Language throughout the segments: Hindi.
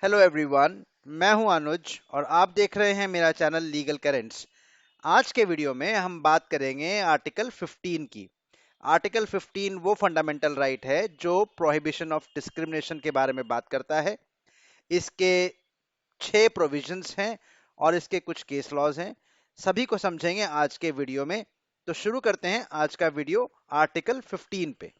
Hello everyone. मैं हूं अनुज और आप देख रहे हैं मेरा चैनल लीगल करेंट्स। आज के वीडियो में हम बात करेंगे आर्टिकल 15 की। आर्टिकल 15 वो फंडामेंटल राइट है जो प्रोहिबिशन ऑफ डिस्क्रिमिनेशन के बारे में बात करता है। इसके 6 प्रोविजंस हैं और इसके कुछ केस लॉज हैं। सभी को समझेंगे आज के वीडियो में। तो शुरू करते हैं आज का वीडियो आर्टिकल 15 पे।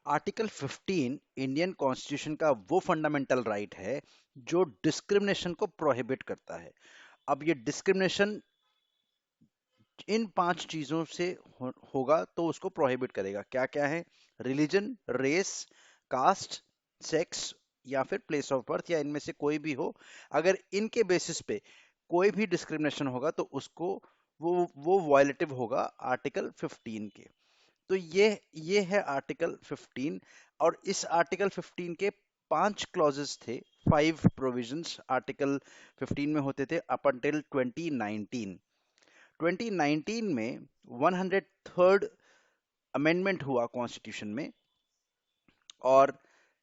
आर्टिकल 15 इंडियन कॉन्स्टिट्यूशन का वो फंडामेंटल राइट है जो डिस्क्रिमिनेशन को प्रोहिबिट करता है। अब ये डिस्क्रिमिनेशन इन 5 चीजों से होगा तो उसको प्रोहिबिट करेगा। क्या क्या है? रिलीजन, रेस, कास्ट, सेक्स या फिर प्लेस ऑफ बर्थ या इनमें से कोई भी हो। अगर इनके बेसिस पे कोई भी डिस्क्रिमिनेशन होगा तो उसको वो वायलेटिव होगा आर्टिकल 15 के। तो ये है आर्टिकल 15। और इस आर्टिकल 15 के 5 क्लॉजेस थे, 5 प्रोविजंस आर्टिकल 15 में होते थे अप अनटिल 2019। 2019 में 103rd अमेंडमेंट हुआ कॉन्स्टिट्यूशन में और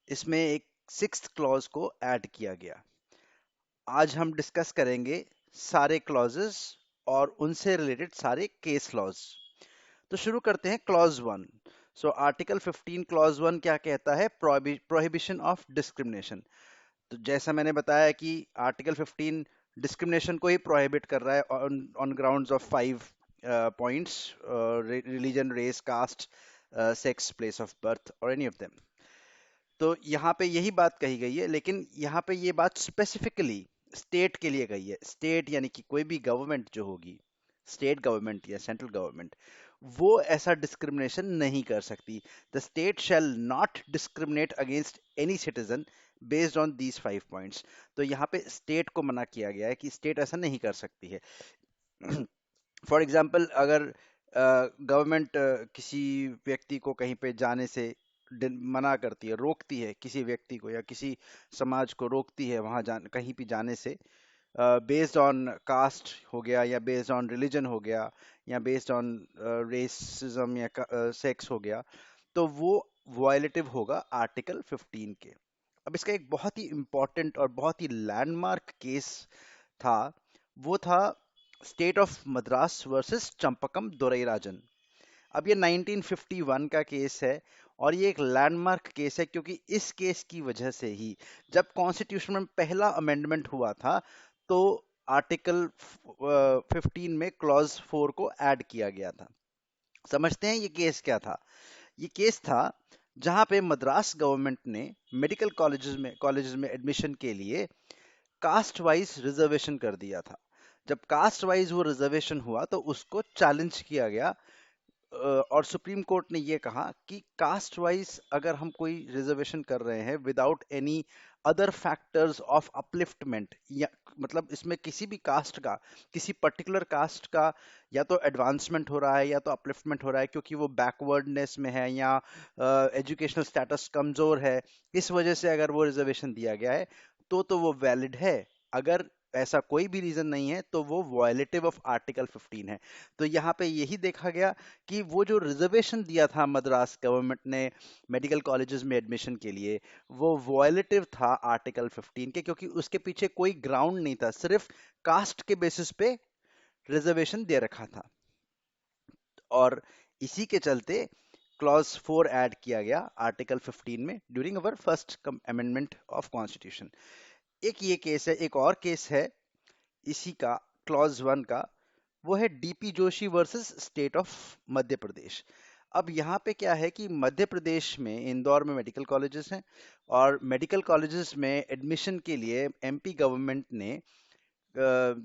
इसमें एक 6th क्लॉज को ऐड किया गया। आज हम डिस्कस करेंगे सारे क्लॉजेस और उनसे रिलेटेड सारे केस लॉज। तो शुरू करते हैं क्लॉज 1। सो आर्टिकल 15 क्लॉज 1 क्या कहता है? Prohibition of discrimination. तो जैसा मैंने बताया कि आर्टिकल 15 डिस्क्रिमिनेशन को ही प्रोहिबिट कर रहा है on on grounds of 5 points: religion, race, caste, sex, place of birth और एनी ऑफ देम। तो यहाँ पे यही बात कही गई है, लेकिन यहाँ पे ये बात स्पेसिफिकली स्टेट के लिए गई है। स्टेट यानी कि कोई भी गवर्नमेंट जो होगी, स्टेट गवर्नमेंट या सेंट्रल गवर्नमेंट, वो ऐसा डिस्क्रिमिनेशन नहीं कर सकती। The state shall not discriminate against any citizen based on these 5 points. तो यहाँ पे स्टेट को मना किया गया है कि स्टेट ऐसा नहीं कर सकती है। फॉर एग्जाम्पल, अगर गवर्नमेंट किसी व्यक्ति को कहीं पे जाने से मना करती है, रोकती है, किसी व्यक्ति को या किसी समाज को रोकती है वहां कहीं भी जाने से, बेस्ड ऑन कास्ट हो गया या बेस्ड ऑन रिलीजन हो गया या बेस्ड ऑन रेसिज्म या सेक्स हो गया, तो वो वायलेटिव होगा आर्टिकल 15 के। अब इसका एक बहुत ही इंपॉर्टेंट और बहुत ही लैंडमार्क केस था। वो था state of Madras versus Champakam Dorairajan. अब ये 1951 का केस है और ये एक लैंडमार्क केस है क्योंकि इस केस की वजह से ही जब कॉन्स्टिट्यूशन में पहला अमेंडमेंट हुआ था तो आर्टिकल 15 में क्लॉज 4 को ऐड किया गया था। समझते हैं ये केस क्या था। ये केस था जहां पे मद्रास गवर्नमेंट ने मेडिकल कॉलेजेस में एडमिशन के लिए कास्ट वाइज रिजर्वेशन कर दिया था। जब कास्ट वाइज वो रिजर्वेशन हुआ तो उसको चैलेंज किया गया और सुप्रीम कोर्ट ने ये कहा कि कास्ट वाइज अगर हम कोई रिजर्वेशन कर रहे हैं without any other factors of upliftment, या मतलब इसमें किसी भी कास्ट का, किसी पर्टिकुलर कास्ट का या तो एडवांसमेंट हो रहा है या तो अपलिफ्टमेंट हो रहा है क्योंकि वो बैकवर्डनेस में है या एजुकेशनल स्टेटस कमजोर है, इस वजह से अगर वो रिजर्वेशन दिया गया है तो वो वैलिड है। अगर ऐसा कोई भी रीजन नहीं है तो वो वायलेटिव ऑफ आर्टिकल 15 है। तो यहाँ पे यही देखा गया कि वो जो रिजर्वेशन दिया था मद्रास गवर्नमेंट ने मेडिकल कॉलेजेस में एडमिशन के लिए, वो वॉयलेटिव था आर्टिकल 15 के, क्योंकि उसके पीछे कोई ग्राउंड नहीं था, सिर्फ कास्ट के बेसिस पे रिजर्वेशन दे रखा था। और इसी के चलते क्लॉज 4 ऐड किया गया आर्टिकल 15 में during our first amendment of constitution. एक ये केस है। एक और केस है इसी का, क्लॉज 1 का। वो है DP Joshi versus state of Madhya Pradesh. अब यहाँ पे क्या है कि मध्य प्रदेश में इंदौर में मेडिकल कॉलेजेस हैं और मेडिकल कॉलेजेस में एडमिशन के लिए एमपी गवर्नमेंट ने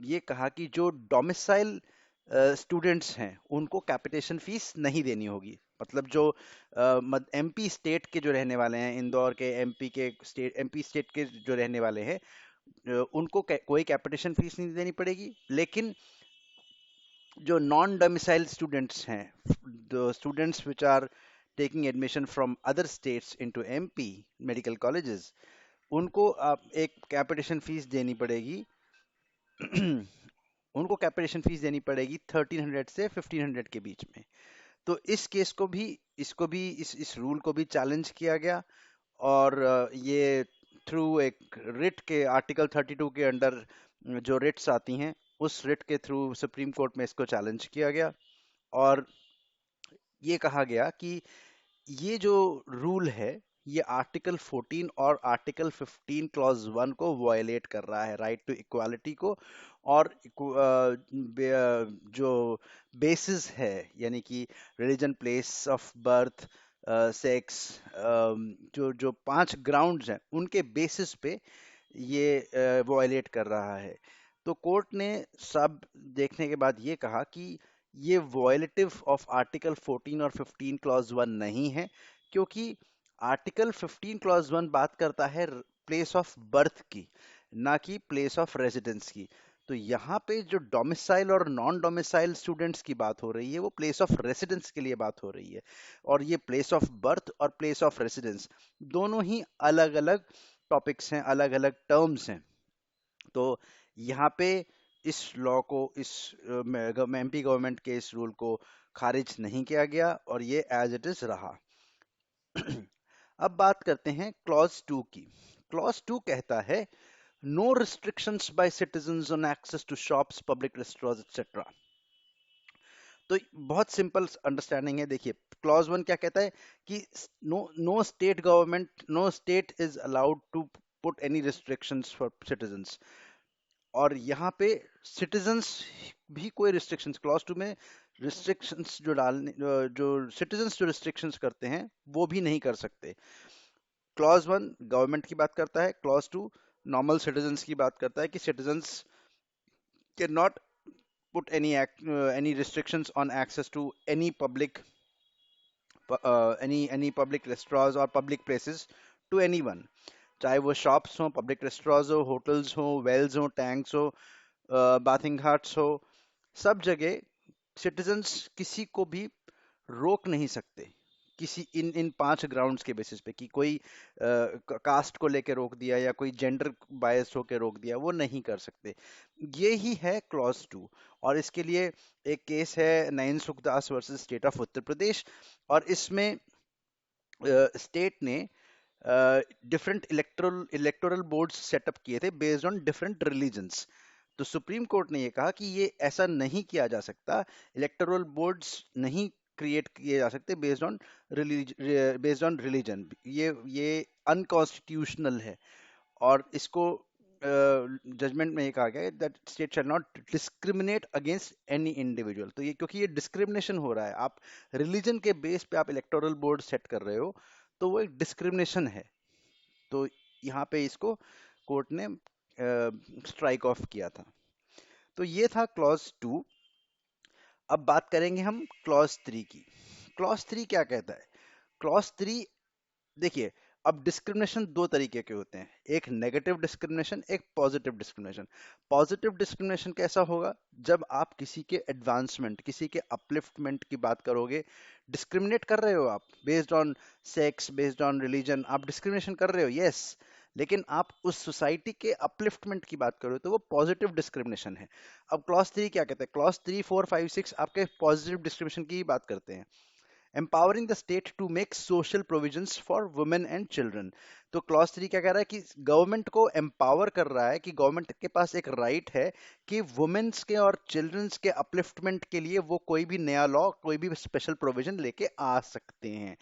ये कहा कि जो डोमिसाइल स्टूडेंट्स हैं उनको कैपिटेशन फीस नहीं देनी होगी। मतलब जो एमपी स्टेट के जो रहने वाले हैं, इंदौर के, एमपी स्टेट के जो रहने वाले हैं, उनको कोई कैपिटेशन फीस नहीं देनी पड़ेगी। लेकिन जो नॉन डोमिसाइल स्टूडेंट्स हैं, the students which are taking admission from other states into MP medical colleges, उनको आप एक कैपिटेशन फीस देनी पड़ेगी। उनको कैपिटेशन फीस देनी पड़ेगी 1300 से 1500 के बीच में। तो इस केस को भी, इसको भी, इस रूल को भी चैलेंज किया गया और ये थ्रू एक रिट के आर्टिकल 32 के अंडर जो रिट्स आती हैं, उस रिट के थ्रू सुप्रीम कोर्ट में इसको चैलेंज किया गया। और ये कहा गया कि ये जो रूल है, ये आर्टिकल 14 और आर्टिकल 15 क्लॉज 1 को वायलेट कर रहा है, राइट टू इक्वालिटी को। और जो बेसिस है, यानी कि religion, place of birth, sex, जो जो 5 ग्राउंड्स हैं, उनके बेसिस पे ये वायलेट कर रहा है। तो कोर्ट ने सब देखने के बाद ये कहा कि ये वॉयलेटिव ऑफ आर्टिकल 14 और 15 क्लॉज 1 नहीं है, क्योंकि आर्टिकल 15 क्लॉज 1 बात करता है प्लेस ऑफ बर्थ की, ना कि प्लेस ऑफ रेजिडेंस की। तो यहाँ पे जो डोमिसाइल और नॉन डोमिसाइल स्टूडेंट्स की बात हो रही है, वो प्लेस ऑफ रेसिडेंस के लिए बात हो रही है। और ये प्लेस ऑफ बर्थ और प्लेस ऑफ रेसिडेंस दोनों ही अलग अलग टॉपिक्स हैं, अलग अलग टर्म्स हैं। तो यहाँ पे इस लॉ को, इस एमपी गवर्नमेंट के इस रूल को खारिज नहीं किया गया, और ये एज इट इज रहा। अब बात करते हैं क्लॉज 2 की। क्लॉज 2 कहता है no restrictions by citizens on access to shops, public restaurants etcetera. तो बहुत सिंपल अंडरस्टैंडिंग है। देखिए, क्लॉज 1 क्या कहता है कि no no state government, no state is allowed to put any restrictions for citizens. और यहाँ पे सिटीजन्स भी कोई रिस्ट्रिक्शंस, क्लॉज 2 में रिस्ट्रिक्शंस जो सिटीजन्स जो रिस्ट्रिक्शंस करते हैं, वो भी नहीं कर सकते। क्लॉज 1 गवर्नमेंट की बात करता है, क्लॉज 2 नॉर्मल सिटीजन्स की बात करता है कि citizens can not put any restrictions on access to any public restaurants or public places to anyone, चाहे वो शॉप्स हो, पब्लिक रेस्टोरेंट्स हो, होटल्स हो, वेल्स हो, टैंक्स हो, बाथिंग हट्स हो, सब जगह सिटीजन्स किसी को भी रोक नहीं सकते, किसी इन इन 5 ग्राउंड्स के बेसिस पे, कि कोई कास्ट को लेके रोक दिया या कोई जेंडर बायस होके रोक दिया, वो नहीं कर सकते। ये ही है क्लॉज 2। और इसके लिए एक केस है नयन Sukhdas versus state of Uttar Pradesh. और इसमें स्टेट ने डिफरेंट इलेक्टोरल बोर्ड्स सेटअप किए थे बेस्ड ऑन डिफरेंट रिलीजन्स। तो सुप्रीम कोर्ट ने ये कहा कि ये ऐसा नहीं किया जा सकता, इलेक्टोरल बोर्ड्स नहीं क्रिएट किए जा सकते बेस्ड ऑन रिलीजन। ये अनकॉन्स्टिट्यूशनल है। और इसको जजमेंट में ये कहा गया है that state shall not discriminate against any individual. तो ये, क्योंकि ये डिस्क्रिमिनेशन हो रहा है, आप रिलीजन के बेस पे आप इलेक्टोरल बोर्ड सेट कर रहे हो, तो वो एक डिस्क्रिमिनेशन है। तो यहाँ पे इसको कोर्ट ने स्ट्राइक ऑफ किया था। तो ये था क्लॉज 2। अब बात करेंगे हम क्लॉज 3 की। क्लॉज 3 क्या कहता है? क्लॉज 3, देखिए, अब डिस्क्रिमिनेशन दो तरीके के होते हैं, एक नेगेटिव डिस्क्रिमिनेशन, एक पॉजिटिव डिस्क्रिमिनेशन। पॉजिटिव डिस्क्रिमिनेशन कैसा होगा? जब आप किसी के एडवांसमेंट, किसी के अपलिफ्टमेंट की बात करोगे। डिस्क्रिमिनेट कर रहे हो आप based on sex, based on religion, आप डिस्क्रिमिनेशन कर रहे हो, यस। लेकिन आप उस सोसाइटी के अपलिफ्टमेंट की बात करो तो वो पॉजिटिव डिस्क्रिमिनेशन है। अब क्लॉज 3 क्या कहते हैं? क्लॉज 3, 4, 5, 6 आपके पॉजिटिव डिस्क्रिमिनेशन की बात करते हैं। empowering the state to make social provisions for women and children। तो क्लॉज 3 क्या कह रहा है कि गवर्नमेंट को एम्पावर कर रहा है, कि गवर्नमेंट के पास एक राइट है कि वुमेन्स के और चिल्ड्रंस के अपलिफ्टमेंट के लिए वो कोई भी नया लॉ, कोई भी स्पेशल प्रोविजन लेके आ सकते हैं।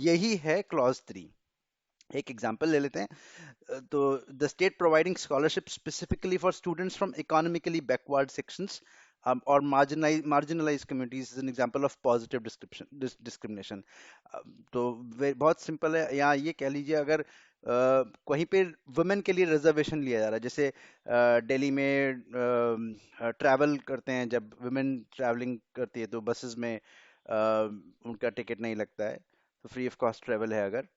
यही है क्लॉज 3। एक एग्जांपल ले लेते हैं। तो the state providing scholarship specifically for students from economically backward sections और marginalized communities is an example of positive discrimination। तो बहुत सिंपल है। यहाँ ये कह लीजिए, अगर कहीं पे वुमेन के लिए रिजर्वेशन लिया जा रहा है, जैसे दिल्ली में ट्रैवल करते हैं, जब वुमेन ट्रैवलिंग करती है तो बसेस में उनका टिकट नहीं लगता है, तो फ्री ऑफ कॉस्ट ट्रैवल है अगर,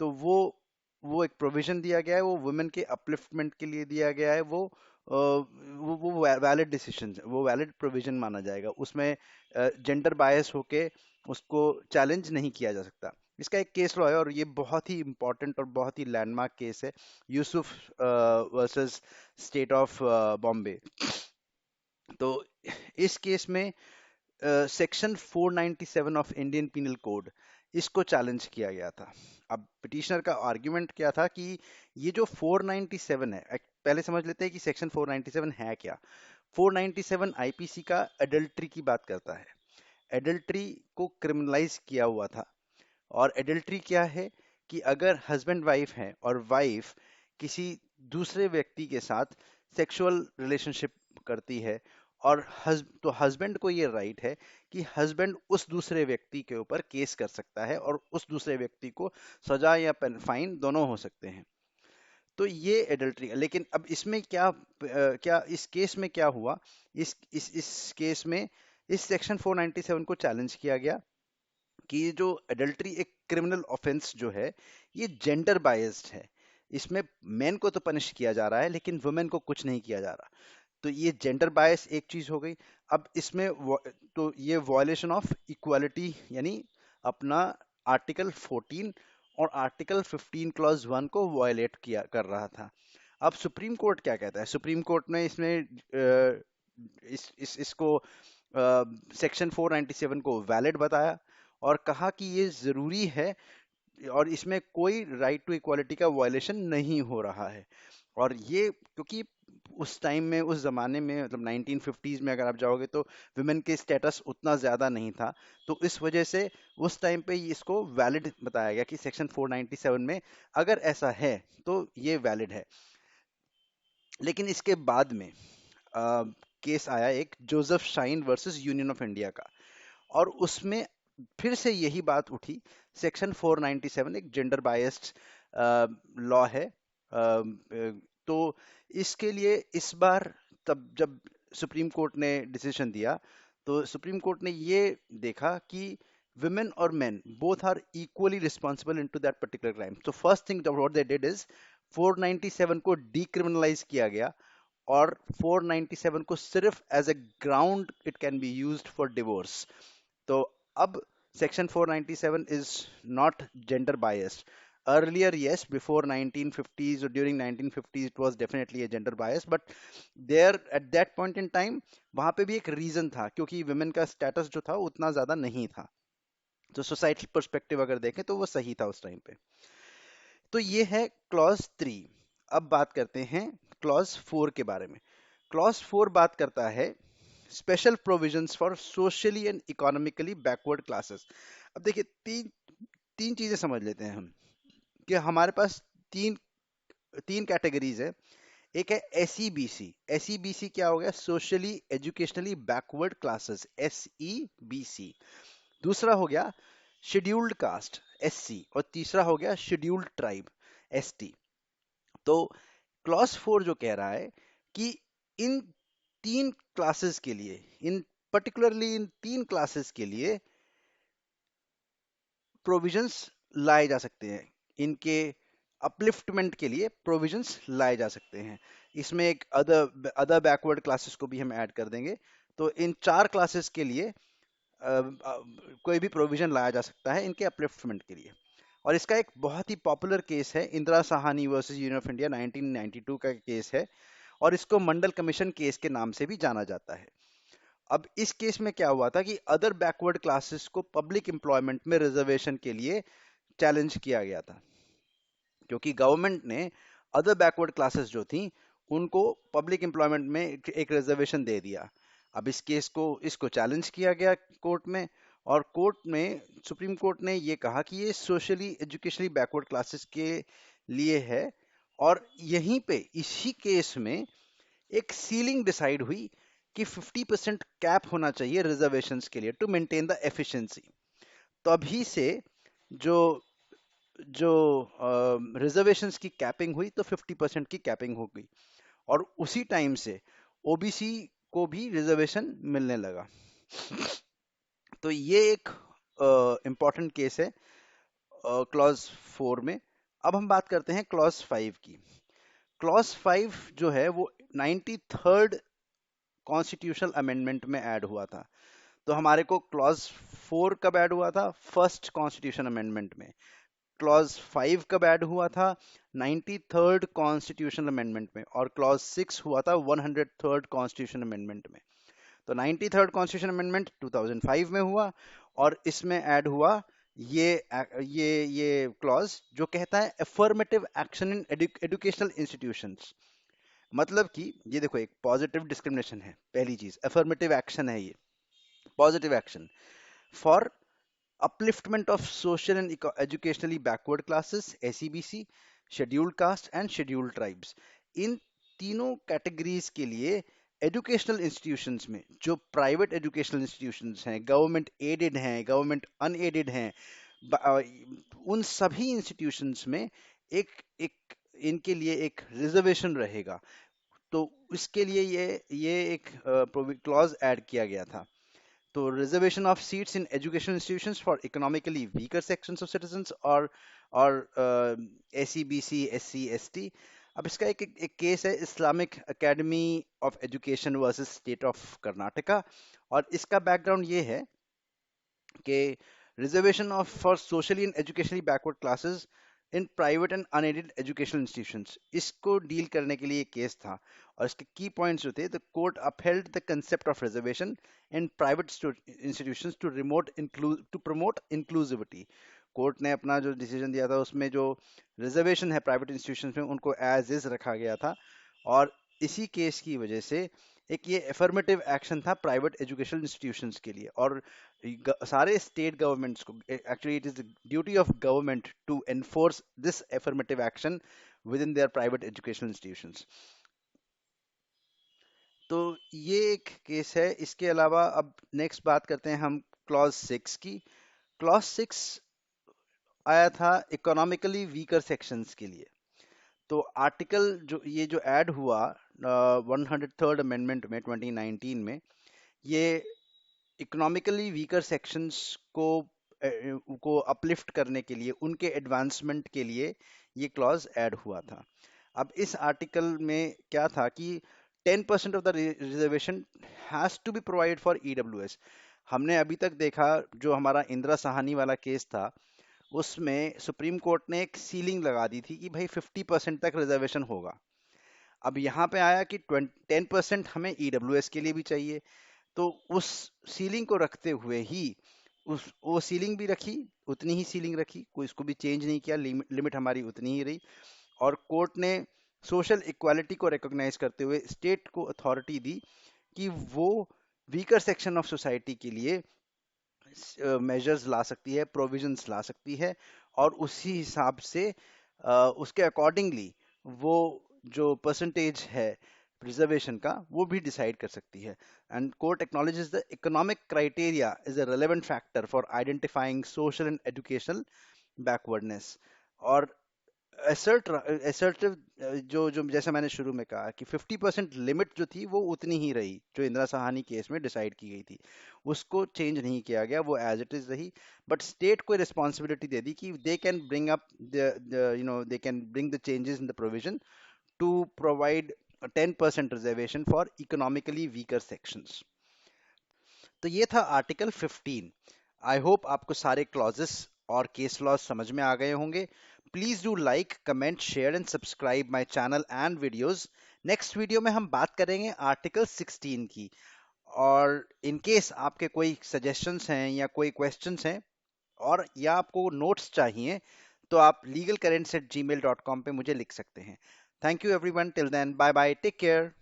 तो वो एक प्रोविजन दिया गया है, वो वुमेन के अपलिफ्टमेंट के लिए दिया गया है। वो वैलिड डिसीजन, वो वैलिड प्रोविजन माना जाएगा। उसमें जेंडर बायस होके उसको चैलेंज नहीं किया जा सकता। इसका एक केस लॉ है, और ये बहुत ही इंपॉर्टेंट और बहुत ही लैंडमार्क केस है, Yusuf versus state of Bombay. तो इस केस में section 497 of Indian penal code, इसको चैलेंज किया गया था। अब पिटिशनर का आर्ग्यूमेंट क्या था कि ये जो 497 है, पहले समझ लेते हैं कि सेक्शन 497 है क्या। 497 आईपीसी का एडल्ट्री की बात करता है। एडल्ट्री को क्रिमिनलाइज किया हुआ था। और एडल्ट्री क्या है कि अगर हस्बैंड वाइफ है और वाइफ किसी दूसरे व्यक्ति के साथ सेक्सुअल रिलेशनशिप करती है, और तो हस्बैंड को ये राइट है कि हस्बैंड उस दूसरे व्यक्ति के ऊपर केस कर सकता है और उस दूसरे व्यक्ति को सजा या फाइन दोनों हो सकते हैं। तो ये एडल्ट्री है। लेकिन अब इसमें क्या इस केस में क्या हुआ, इस केस में इस सेक्शन 497 को चैलेंज किया गया कि ये जो एडल्ट्री एक क्रिमिनल ऑफेंस जो है, ये जेंडर बायस्ड है। इसमें मेन को तो पनिश किया जा रहा है लेकिन वुमेन को कुछ नहीं किया जा रहा। तो ये जेंडर बायस एक चीज हो गई। अब इसमें तो ये वॉयलेशन ऑफ इक्वालिटी यानी अपना आर्टिकल 14 और आर्टिकल 15 क्लॉज 1 को वॉयलेट किया कर रहा था। अब सुप्रीम कोर्ट क्या कहता है? सुप्रीम कोर्ट ने इसमें इसको सेक्शन 497 को वैलिड बताया और कहा कि ये जरूरी है और इसमें कोई राइट टू इक्वालिटी का वायलेशन नहीं हो रहा है। और ये क्योंकि उस टाइम में, उस जमाने में, मतलब 1950s में अगर आप जाओगे तो वुमेन के स्टेटस उतना ज्यादा नहीं था। तो इस वजह से उस टाइम पे इसको वैलिड बताया गया कि सेक्शन 497 में अगर ऐसा है तो ये वैलिड है। लेकिन इसके बाद में केस आया एक Joseph shine versus union of India का, और उसमें फिर से यही बात उठी। सेक्शन 497 एक जेंडर बायस्ड लॉ है। तो इसके लिए इस बार, तब जब सुप्रीम कोर्ट ने डिसीजन दिया, तो सुप्रीम कोर्ट ने ये देखा कि women और men both are equally responsible into that particular crime. So first thing what they did is 497 को decriminalize किया गया और 497 को सिर्फ as a ground it can be used for divorce. तो अब section 497 is not gender biased. Earlier, yes, before 1950s or during 1950s, it was definitely a gender bias. But there, at that point in time, वहां पे भी एक रीजन था क्योंकि women का स्टेटस जो था उतना ज्यादा नहीं था। तो सोसाइटल पर्सपेक्टिव अगर देखें तो वो सही था उस टाइम पे। तो ये है क्लॉज 3। अब बात करते हैं क्लॉज 4 के बारे में। क्लॉज 4 बात करता है special provisions for socially and economically backward classes. अब देखिए, तीन तीन चीजें समझ लेते हैं हम कि हमारे पास तीन तीन कैटेगरीज है। एक है एसईबीसी। एसईबीसी क्या हो गया? Socially educationally backward classes, SEBC. दूसरा हो गया शेड्यूल्ड कास्ट, एससी। और तीसरा हो गया शेड्यूल्ड ट्राइब, एसटी। तो क्लॉज 4 जो कह रहा है कि इन तीन क्लासेस के लिए, इन पर्टिकुलरली इन तीन क्लासेस के लिए प्रोविजंस लाए जा सकते हैं, इनके अपलिफ्टमेंट के लिए प्रोविजंस लाए जा सकते हैं। इसमें एक अदर बैकवर्ड क्लासेस को भी हम ऐड कर देंगे। तो इन चार क्लासेस के लिए कोई भी प्रोविजन लाया जा सकता है इनके अपलिफ्टमेंट के लिए। और इसका एक बहुत ही पॉपुलर केस है, Indira Sahani versus union of India, 1992 का केस है, और इसको मंडल कमीशन केस के नाम से भी जाना जाता है। अब इस केस में क्या हुआ था कि अदर बैकवर्ड क्लासेस को पब्लिक एम्प्लॉयमेंट में रिजर्वेशन के लिए चैलेंज किया गया था, क्योंकि गवर्नमेंट ने अदर बैकवर्ड क्लासेस जो थी उनको पब्लिक एम्प्लॉयमेंट में एक रिजर्वेशन दे दिया। अब इस केस को, इसको चैलेंज किया गया कोर्ट में, और कोर्ट में, सुप्रीम कोर्ट ने ये कहा कि ये सोशली एजुकेशनली बैकवर्ड क्लासेस के लिए है। और यहीं पे इसी केस में एक सीलिंग डिसाइड हुई कि 50% कैप होना चाहिए रिजर्वेशंस के लिए टू मेंटेन द एफिशिएंसी। तभी से जो जो रिजर्वेशंस की कैपिंग हुई तो 50% की कैपिंग हो गई, और उसी टाइम से ओबीसी को भी रिजर्वेशन मिलने लगा। तो ये एक इम्पॉर्टेंट केस है क्लॉज 4 में। अब हम बात करते हैं क्लॉज 5 की। क्लॉज 5 जो है वो 93rd कॉन्स्टिट्यूशनल अमेंडमेंट में ऐड हुआ था। तो हमारे को क्लॉज 4 कब ऐड हुआ था? फर्स्ट कॉन्स्टिट्यूशन अमेंडमेंट में। क्लॉज 5 कब ऐड हुआ था? 93rd कॉन्स्टिट्यूशनल अमेंडमेंट में। और क्लॉज 6 हुआ था 103rd कॉन्स्टिट्यूशन अमेंडमेंट में। तो 93rd कॉन्स्टिट्यूशन अमेंडमेंट 2005 में हुआ, और इसमें ऐड हुआ ये क्लॉज जो कहता है affirmative action in educational institutions, मतलब कि ये देखो एक पॉजिटिव डिस्क्रिमिनेशन है, पहली चीज अफर्मेटिव एक्शन है ये, positive action for upliftment of social and educationally backward classes SEBC, scheduled caste and scheduled tribes। इन तीनों कैटेगरीज के लिए एजुकेशनल इंस्टीट्यूशंस में, जो प्राइवेट एजुकेशनल इंस्टीट्यूशंस हैं, गवर्नमेंट एडेड हैं, गवर्नमेंट अनएडेड हैं, उन सभी इंस्टीट्यूशंस में एक एक इनके लिए एक रिजर्वेशन रहेगा। तो इसके लिए ये एक क्लॉज ऐड किया गया था। तो reservation of seats in education institutions for economically weaker sections of citizens और एसईबीसी एससी एसटी। अब इसका एक केस है Islamic academy of education versus state of Karnataka, और इसका बैकग्राउंड ये है कि reservation of for socially and educationally backward classes in private and unaided educational institutions, इसको डील करने के लिए एक केस था। और इसके की पॉइंट्स जो थे, the court upheld the concept of reservation in private institutions to promote inclusivity. Court ने अपना जो डिसीजन दिया था उसमें जो रिजर्वेशन है प्राइवेट इंस्टीट्यूशंस में उनको एज इज रखा गया था, और इसी केस की वजह से एक ये एफर्मेटिव एक्शन था प्राइवेट एजुकेशनल इंस्टीट्यूशंस के लिए। और सारे स्टेट गवर्नमेंट्स को, actually it is the duty of government to enforce this affirmative action within their private educational institutions. तो ये एक केस है। इसके अलावा अब नेक्स्ट बात करते हैं हम क्लॉज 6 की। क्लॉज 6 आया था इकोनॉमिकली वीकर सेक्शंस के लिए। तो आर्टिकल जो ये जो ऐड हुआ 103rd अमेंडमेंट में 2019 में, ये इकोनॉमिकली वीकर सेक्शंस को अपलिफ्ट करने के लिए, उनके एडवांसमेंट के लिए ये क्लॉज ऐड हुआ था। अब इस आर्टिकल में क्या था कि 10% of the reservation has to be provide for EWS. हमने अभी तक देखा, जो हमारा इंदिरा साहनी वाला केस था, उसमें सुप्रीम कोर्ट ने एक सीलिंग लगा दी थी कि भाई 50% तक रिजर्वेशन होगा। अब यहाँ पे आया कि 10% हमें ईडब्ल्यूएस के लिए भी चाहिए। तो उस सीलिंग को रखते हुए ही उस वो सीलिंग भी रखी, उतनी ही सीलिंग रखी, कोई इसको भी चेंज नहीं किया, लिमिट हमारी उतनी ही रही। और कोर्ट ने सोशल इक्वालिटी को रिकॉग्नाइज करते हुए स्टेट को अथॉरिटी दी कि वो वीकर सेक्शन ऑफ सोसाइटी के लिए मेजर्स ला सकती है, प्रोविजंस ला सकती है, और उसी हिसाब से उसके अकॉर्डिंगली वो जो परसेंटेज है रिजर्वेशन का वो भी डिसाइड कर सकती है। And court acknowledges the economic criteria is a relevant factor for identifying social and educational backwardness. और असर्टिव जो जो जैसा मैंने शुरू में कहा कि 50% लिमिट जो थी वो उतनी ही रही, जो इंदिरा साहानी केस में डिसाइड की गई थी, उसको चेंज नहीं किया गया, वो एज इट इज रही। बट स्टेट को रिस्पॉन्सिबिलिटी दे दी कि they can bring up they can bring the changes in the provision to provide 10% reservation for economically weaker sections. तो ये था आर्टिकल 15। आई होप आपको सारे क्लॉजेस और केस लॉज समझ में आ गए होंगे। Please do like, comment, share and subscribe my channel and videos. Next video में हम बात करेंगे आर्टिकल 16 की। और इन केस आपके कोई सजेशंस हैं या कोई क्वेश्चंस हैं, और या आपको नोट्स चाहिए, तो आप legalcurrents@gmail.com पे मुझे लिख सकते हैं। Thank you everyone, till then bye bye, take care.